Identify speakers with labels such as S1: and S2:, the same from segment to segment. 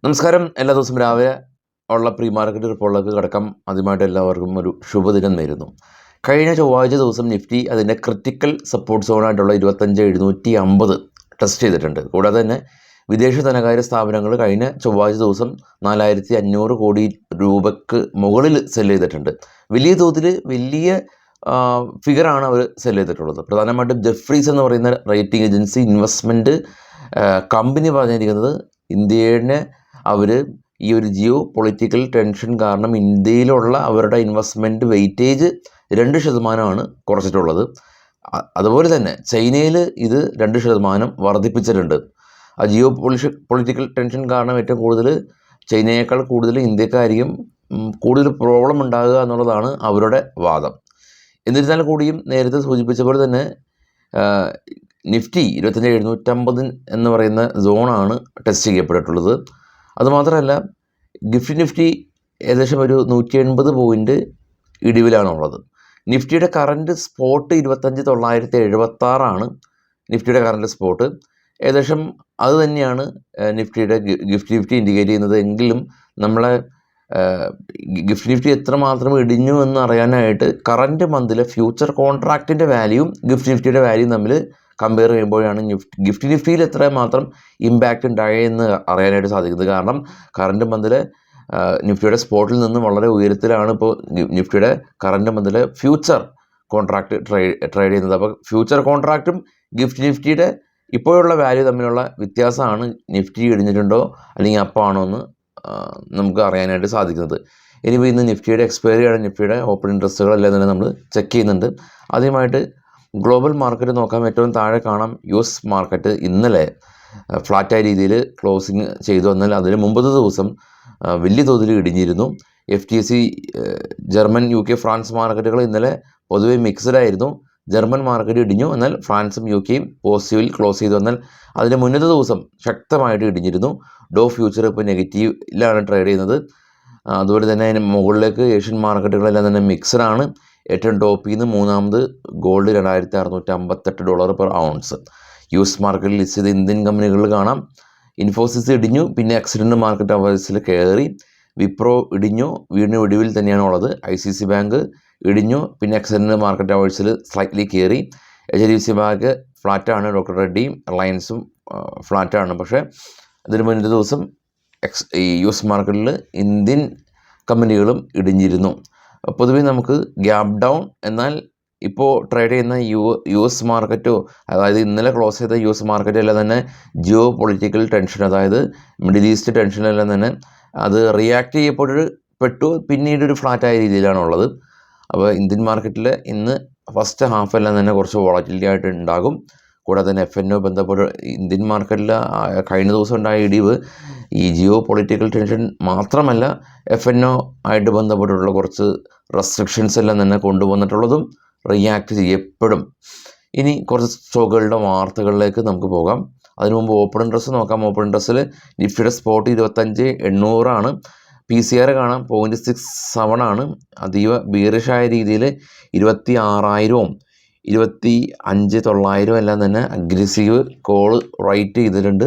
S1: നമസ്കാരം. എല്ലാ ദിവസവും രാവിലെ ഉള്ള പ്രീ മാർക്കറ്റ് റിപ്പോർട്ടിലേക്ക് കിടക്കാം. ആദ്യമായിട്ട് എല്ലാവർക്കും ഒരു ശുഭദിനം നേരുന്നു. കഴിഞ്ഞ ചൊവ്വാഴ്ച ദിവസം നിഫ്റ്റി അതിൻ്റെ ക്രിട്ടിക്കൽ സപ്പോർട്ട് സോണായിട്ടുള്ള 25,750 ടെസ്റ്റ് ചെയ്തിട്ടുണ്ട്. കൂടാതെ തന്നെ വിദേശ ധനകാര്യ സ്ഥാപനങ്ങൾ കഴിഞ്ഞ ചൊവ്വാഴ്ച ദിവസം 4,500 കോടി രൂപയ്ക്ക് മുകളിൽ സെല് ചെയ്തിട്ടുണ്ട്. വലിയ തോതിൽ വലിയ ഫിഗറാണ് അവർ സെല് ചെയ്തിട്ടുള്ളത്. പ്രധാനമായിട്ടും ജെഫ്രീസ് എന്ന് പറയുന്ന റേറ്റിംഗ് ഏജൻസി ഇൻവെസ്റ്റ്മെൻറ്റ് കമ്പനി പറഞ്ഞിരിക്കുന്നത് ഇന്ത്യനെ അവർ ഈ ഒരു ജിയോ പൊളിറ്റിക്കൽ ടെൻഷൻ കാരണം ഇന്ത്യയിലുള്ള അവരുടെ ഇൻവെസ്റ്റ്മെൻറ്റ് വെയിറ്റേജ് 2% കുറച്ചിട്ടുള്ളത്. അതുപോലെ തന്നെ ചൈനയിൽ ഇത് 2% വർദ്ധിപ്പിച്ചിട്ടുണ്ട്. ആ ജിയോ പൊളിറ്റിക്കൽ ടെൻഷൻ കാരണം ഏറ്റവും കൂടുതൽ ചൈനയേക്കാൾ കൂടുതൽ ഇന്ത്യക്കായിരിക്കും കൂടുതൽ പ്രോബ്ലം ഉണ്ടാകുക എന്നുള്ളതാണ് അവരുടെ വാദം. എന്നിരുന്നാൽ കൂടിയും നേരത്തെ സൂചിപ്പിച്ച പോലെ തന്നെ നിഫ്റ്റി 25,750 എന്ന് പറയുന്ന സോണാണ് ടെസ്റ്റ് ചെയ്യപ്പെട്ടിട്ടുള്ളത്. അതുമാത്രമല്ല നിഫ്റ്റി ഏകദേശം ഒരു 180 പോയിൻ്റ് ഇടിവിലാണുള്ളത്. നിഫ്റ്റിയുടെ കറൻറ്റ് സ്പോട്ട് 25,976 നിഫ്റ്റിയുടെ കറൻറ്റ് സ്പോട്ട്. ഏകദേശം അത് തന്നെയാണ് നിഫ്റ്റി ഇൻഡിക്കേറ്റ് ചെയ്യുന്നത്. എങ്കിലും നമ്മളെ നിഫ്റ്റി എത്രമാത്രം ഇടിഞ്ഞു എന്ന് അറിയാനായിട്ട് കറൻറ്റ് മന്തിലെ ഫ്യൂച്ചർ കോൺട്രാക്റ്റിൻ്റെ വാല്യൂവും നിഫ്റ്റിയുടെ വാല്യൂവും തമ്മിൽ കമ്പയർ ചെയ്യുമ്പോഴാണ് നിഫ്റ്റിയിൽ എത്രമാത്രം ഇമ്പാക്റ്റ് ഉണ്ടായെന്ന് അറിയാനായിട്ട് സാധിക്കുന്നത്. കാരണം കറൻറ്റ് മന്തിലെ നിഫ്റ്റിയുടെ സ്പോട്ടിൽ നിന്ന് വളരെ ഉയരത്തിലാണ് ഇപ്പോൾ നിഫ്റ്റിയുടെ കറൻറ്റ് മന്തിലെ ഫ്യൂച്ചർ കോൺട്രാക്റ്റ് ട്രേഡ് ചെയ്യുന്നത്. അപ്പോൾ ഫ്യൂച്ചർ കോൺട്രാക്റ്റും നിഫ്റ്റിയുടെ ഇപ്പോഴുള്ള വാല്യൂ തമ്മിലുള്ള വ്യത്യാസമാണ് നിഫ്റ്റി ഇടിഞ്ഞിട്ടുണ്ടോ അല്ലെങ്കിൽ അപ്പാണോ എന്ന് നമുക്ക് അറിയാനായിട്ട് സാധിക്കുന്നത്. ഇനിയിപ്പോൾ ഇന്ന് നിഫ്റ്റിയുടെ എക്സ്പയറിയാണ് നിഫ്റ്റിയുടെ ഓപ്പൺ ഇൻട്രസ്റ്റുകളെല്ലാം തന്നെ നമ്മൾ ചെക്ക് ചെയ്യുന്നുണ്ട്. ആദ്യമായിട്ട് ഗ്ലോബൽ മാർക്കറ്റ് നോക്കാം. ഏറ്റവും താഴെ കാണാം US മാർക്കറ്റ് ഇന്നലെ ഫ്ലാറ്റായ രീതിയിൽ ക്ലോസിങ് ചെയ്തു. എന്നാൽ അതിന് മുമ്പത്തെ ദിവസം വലിയ തോതിൽ ഇടിഞ്ഞിരുന്നു. FTSE ജർമ്മൻ UK ഫ്രാൻസ് മാർക്കറ്റുകൾ ഇന്നലെ പൊതുവെ മിക്സഡ് ആയിരുന്നു. ജർമ്മൻ മാർക്കറ്റ് ഇടിഞ്ഞു, എന്നാൽ ഫ്രാൻസും UKയും പോസിറ്റീവിൽ ക്ലോസ് ചെയ്തു. എന്നാൽ അതിന് മുന്നത്തെ ദിവസം ശക്തമായിട്ട് ഇടിഞ്ഞിരുന്നു. ഡോ ഫ്യൂച്ചർ ഇപ്പോൾ നെഗറ്റീവിലാണ് ട്രേഡ് ചെയ്യുന്നത്. അതുപോലെ തന്നെ അതിന് മുകളിലേക്ക് ഏഷ്യൻ മാർക്കറ്റുകളെല്ലാം തന്നെ മിക്സഡാണ്. ഏറ്റവും ടോപ്പിൽ നിന്ന് മൂന്നാമത് ഗോൾഡ് $2,658 പെർ ഔൺസ്. US മാർക്കറ്റിൽ ലിസ്റ്റ് ചെയ്ത ഇന്ത്യൻ കമ്പനികളിൽ കാണാം. ഇൻഫോസിസ് ഇടിഞ്ഞു, പിന്നെ ആക്സിഡൻറ്റ് മാർക്കറ്റ് അവേഴ്സിൽ കയറി. വിപ്രോ ഇടിഞ്ഞു, വീണ്ടും ഇടിവിൽ തന്നെയാണ് ഉള്ളത്. ICICI ബാങ്ക് ഇടിഞ്ഞു, പിന്നെ ആക്സിഡൻറ്റ് മാർക്കറ്റ് അവേഴ്സിൽ സ്ലൈറ്റ്ലി കയറി. HDFC ബാങ്ക് ഫ്ലാറ്റാണ്. ഡോക്ടർ റെഡ്ഡിയും റിലയൻസും ഫ്ലാറ്റാണ്. പക്ഷേ ഇതിന് മുന്നത്തെ ദിവസം ഈ US മാർക്കറ്റിൽ ഇന്ത്യൻ കമ്പനികളും ഇടിഞ്ഞിരുന്നു. പൊതുവേ നമുക്ക് ഗ്യാപ് ഡൗൺ, എന്നാൽ ഇപ്പോൾ ട്രേഡ് ചെയ്യുന്ന US മാർക്കറ്റോ, അതായത് ഇന്നലെ ക്ലോസ് ചെയ്ത US മാർക്കറ്റോ എല്ലാം തന്നെ ജിയോ പൊളിറ്റിക്കൽ ടെൻഷൻ, അതായത് മിഡിൽ ഈസ്റ്റ് ടെൻഷനെല്ലാം തന്നെ അത് റിയാക്ട് ചെയ്യപ്പെട്ടു പിന്നീട് ഒരു ഫ്ലാറ്റായ രീതിയിലാണുള്ളത്. അപ്പോൾ ഇന്ത്യൻ മാർക്കറ്റിൽ ഇന്ന് ഫസ്റ്റ് ഹാഫ് എല്ലാം തന്നെ കുറച്ച് വോളറ്റിലിറ്റി ആയിട്ട് ഉണ്ടാകും. കൂടാതെ തന്നെ FNO ബന്ധപ്പെട്ട് ഇന്ത്യൻ മാർക്കറ്റിൽ കഴിഞ്ഞ ദിവസം ഉണ്ടായ ഇടിവ് ഈ ജിയോ പൊളിറ്റിക്കൽ ടെൻഷൻ മാത്രമല്ല, FNO ആയിട്ട് ബന്ധപ്പെട്ടുള്ള കുറച്ച് റെസ്ട്രിക്ഷൻസ് എല്ലാം തന്നെ കൊണ്ടുവന്നിട്ടുള്ളതും റിയാക്ട് ചെയ്യപ്പെടും. ഇനി കുറച്ച് സ്റ്റോക്കുകളുടെ വാർത്തകളിലേക്ക് നമുക്ക് പോകാം. അതിനു മുമ്പ് ഓപ്പൺ ഇൻട്രസ്റ്റ് നോക്കാം. ഓപ്പൺ ഇൻട്രസ്റ്റിൽ നിഫ്റ്റിയുടെ സ്പോട്ട് 25,800 PCR കാണാം 0.67 അതീവ ബീറിഷായ രീതിയിൽ 26,000 25,900 എല്ലാം തന്നെ അഗ്രസീവ് കോൾ റൈറ്റ് ചെയ്തിട്ടുണ്ട്.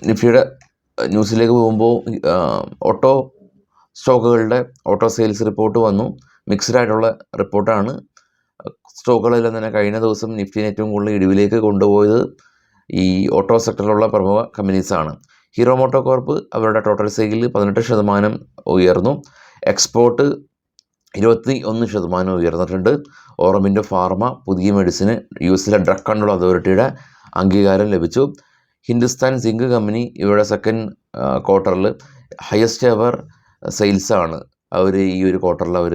S1: നിഫ്റ്റിയുടെ ന്യൂസിലേക്ക് പോകുമ്പോൾ ഓട്ടോ സ്റ്റോക്കുകളുടെ ഓട്ടോ സെയിൽസ് റിപ്പോർട്ട് വന്നു. മിക്സ്ഡ് ആയിട്ടുള്ള റിപ്പോർട്ടാണ്. സ്റ്റോക്കുകളെല്ലാം തന്നെ കഴിഞ്ഞ ദിവസം നിഫ്റ്റിനെ ഏറ്റവും കൂടുതൽ ഇടിവിലേക്ക് കൊണ്ടുപോയത് ഈ ഓട്ടോ സെക്ടറിലുള്ള പ്രമുഖ കമ്പനീസാണ്. ഹീറോ മോട്ടോ കോർപ്പ് അവരുടെ ടോട്ടൽ സെയിൽ 18% ഉയർന്നു. എക്സ്പോർട്ട് 21% ഉയർന്നിട്ടുണ്ട്. ഓറമിൻഡോ ഫാർമ പുതിയ മെഡിസിന് US ഡ്രഗ് കൺട്രോൾ അതോറിറ്റിയുടെ അംഗീകാരം ലഭിച്ചു. ഹിന്ദുസ്ഥാൻ സിങ്ക് കമ്പനി ഇവരുടെ സെക്കൻഡ് ക്വാർട്ടറിൽ ഹയസ്റ്റ് എവർ സെയിൽസാണ് അവർ ഈ ഒരു ക്വാർട്ടറിൽ അവർ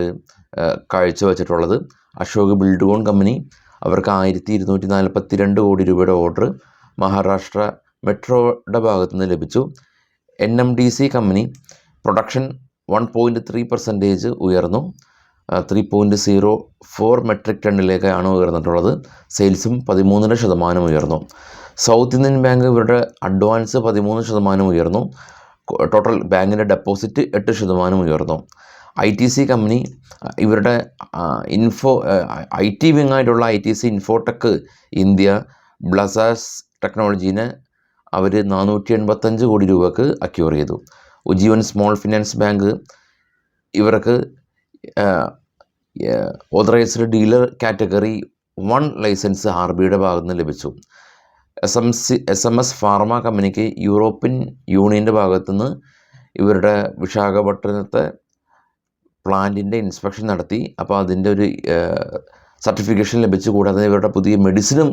S1: കാഴ്ചവെച്ചിട്ടുള്ളത്. അശോക് ബിൽഡ്കോൺ കമ്പനി അവർക്ക് 1,242 കോടി രൂപയുടെ ഓർഡർ മഹാരാഷ്ട്ര മെട്രോയുടെ ഭാഗത്തു നിന്ന് ലഭിച്ചു. NMDC കമ്പനി പ്രൊഡക്ഷൻ 1.3% ഉയർന്നു. 3.04 മെട്രിക് ടണ്ണിലേക്കാണ് ഉയർന്നിട്ടുള്ളത്. സെയിൽസും 13% ഉയർന്നു. സൗത്ത് ഇന്ത്യൻ ബാങ്ക് ഇവരുടെ അഡ്വാൻസ് 13% ഉയർന്നു. ടോട്ടൽ ബാങ്കിൻ്റെ ഡെപ്പോസിറ്റ് 8% ഉയർന്നു. ITC കമ്പനി ഇവരുടെ IT വിങ്ങായിട്ടുള്ള ITC ഇൻഫോടെക് ഇന്ത്യ ബ്ലസാസ് ടെക്നോളജീനെ അവർ 485 കോടി രൂപക്ക് അക്യൂർ ചെയ്തു. ഉജ്ജീവൻ സ്മോൾ ഫിനാൻസ് ബാങ്ക് ഇവർക്ക് ഓതറൈസ്ഡ് ഡീലർ കാറ്റഗറി 1 ലൈസൻസ് RBIയുടെ ഭാഗത്ത് നിന്ന് ലഭിച്ചു. SMS ഫാർമ കമ്പനിക്ക് യൂറോപ്യൻ യൂണിയൻ്റെ ഭാഗത്തുനിന്ന് ഇവരുടെ വിശാഖപട്ടണത്തെ പ്ലാന്റിൻ്റെ ഇൻസ്പെക്ഷൻ നടത്തി. അപ്പോൾ അതിൻ്റെ ഒരു സർട്ടിഫിക്കേഷൻ ലഭിച്ചു. കൂടാതെ ഇവരുടെ പുതിയ മെഡിസിനും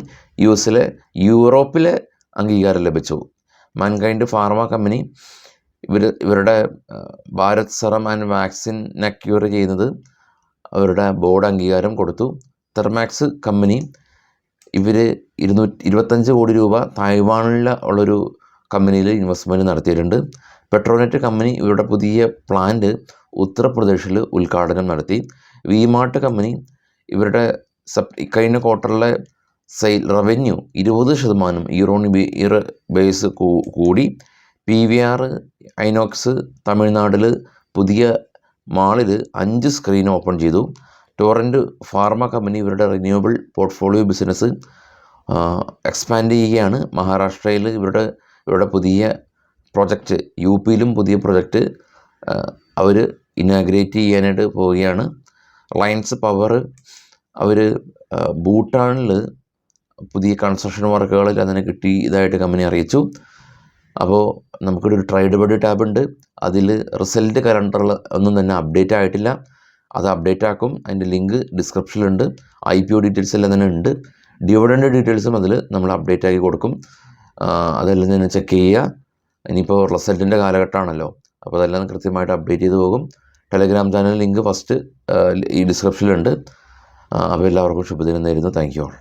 S1: യൂറോപ്പിലെ അംഗീകാരം ലഭിച്ചു. മാൻകൈൻഡ് ഫാർമ കമ്പനി ഇവരുടെ Bharat serum and vaccine acquire ചെയ്യുന്നത് അവരുടെ ബോർഡ് അംഗീകാരം കൊടുത്തു. തെർമാക്സ് കമ്പനി ഇവർ 225 കോടി രൂപ തായ്വാനിലുള്ളൊരു കമ്പനിയിൽ ഇൻവെസ്റ്റ്മെൻറ്റ് നടത്തിയിട്ടുണ്ട്. പെട്രോനെറ്റ് കമ്പനി ഇവരുടെ പുതിയ പ്ലാന്റ് ഉത്തർപ്രദേശിൽ ഉദ്ഘാടനം നടത്തി. വിമാർട്ട് കമ്പനി ഇവരുടെ കഴിഞ്ഞ ക്വാർട്ടറിലെ റവന്യൂ 20% ഇയർ ബേസ് കൂടി. PVR ഐനോക്സ് തമിഴ്നാട്ടിൽ പുതിയ മാളിൽ 5 സ്ക്രീൻ ഓപ്പൺ ചെയ്തു. ടോറൻറ്റ് ഫാർമ കമ്പനി ഇവരുടെ റിന്യൂവബിൾ പോർട്ട്ഫോളിയോ ബിസിനസ് എക്സ്പാൻഡ് ചെയ്യുകയാണ്. മഹാരാഷ്ട്രയിൽ ഇവരുടെ പുതിയ പ്രൊജക്റ്റ്, UP യിലും പുതിയ പ്രൊജക്റ്റ് അവർ ഇനാഗ്രേറ്റ് ചെയ്യാനായിട്ട് പോവുകയാണ്. റിലയൻസ് പവർ അവർ ഭൂട്ടാനിൽ പുതിയ കൺസ്ട്രക്ഷൻ വർക്കുകളിൽ അതിന് കിട്ടിയതായിട്ട് കമ്പനി അറിയിച്ചു. അപ്പോൾ നമുക്കിവിടെ ഒരു ട്രേഡബിൾ ടാബ് ഉണ്ട്. അതിൽ റിസൾട്ട് കലണ്ടറിൽ ഒന്നും തന്നെ അപ്ഡേറ്റ് ആയിട്ടില്ല. അത് അപ്ഡേറ്റ് ആക്കും. അതിൻ്റെ ലിങ്ക് ഡിസ്ക്രിപ്ഷനിലുണ്ട്. IPO ഡീറ്റെയിൽസ് എല്ലാം തന്നെ ഉണ്ട്. ഡിവിഡൻഡ് ഡീറ്റെയിൽസും അതിൽ നമ്മൾ അപ്ഡേറ്റ് ആക്കി കൊടുക്കും. അതെല്ലാം തന്നെ ചെക്ക് ചെയ്യുക. ഇനിയിപ്പോൾ റിസൾട്ടിൻ്റെ കാലഘട്ടമാണല്ലോ, അപ്പോൾ അതെല്ലാം കൃത്യമായിട്ട് അപ്ഡേറ്റ് ചെയ്ത് പോകും. ടെലഗ്രാം ചാനൽ ലിങ്ക് ഫസ്റ്റ് ഈ ഡിസ്ക്രിപ്ഷനിലുണ്ട്. അപ്പോൾ എല്ലാവർക്കും ശുഭദിനം നേരുന്നു. Thank you all.